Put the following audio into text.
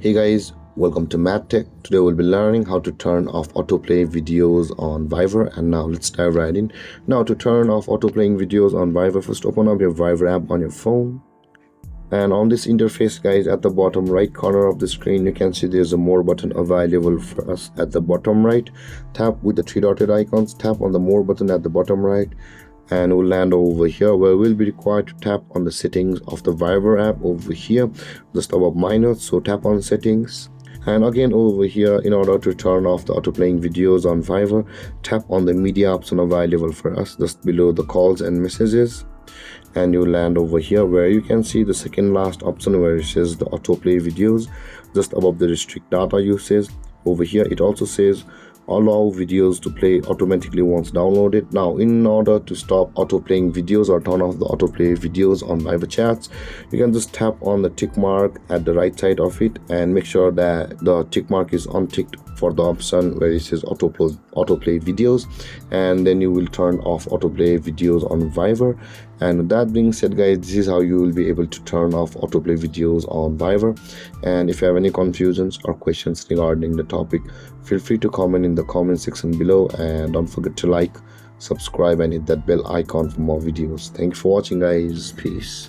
Hey guys, welcome to MadTech. Today we'll be learning how to turn off autoplay videos on Viber, and now let's dive right in. Now to turn off autoplaying videos on Viber, first open up your Viber app on your phone. And on this interface guys, at the bottom right corner of the screen, you can see there's a more button available for us at the bottom right. Tap with the three dotted icons, tap on the more button at the bottom right, and we'll land over here where we'll be required to tap on the settings of the Viber app over here just above minus. So tap on settings, and again over here, in order to turn off the autoplaying videos on Viber, tap on the media option available for us just below the calls and messages, and you land over here where you can see the second last option where it says the autoplay videos just above the restrict data usage. Over here it also says allow videos to play automatically once downloaded. Now in order to stop autoplaying videos or turn off the autoplay videos on Viber chats, you can just tap on the tick mark at the right side of it and make sure that the tick mark is unticked for the option where it says autoplay videos, and then you will turn off autoplay videos on Viber. And with that being said guys, this is how you will be able to turn off autoplay videos on Viber. And if you have any confusions or questions regarding the topic, feel free to comment in the comment section below, and don't forget to like, subscribe and hit that bell icon for more videos. Thanks for watching guys. Peace.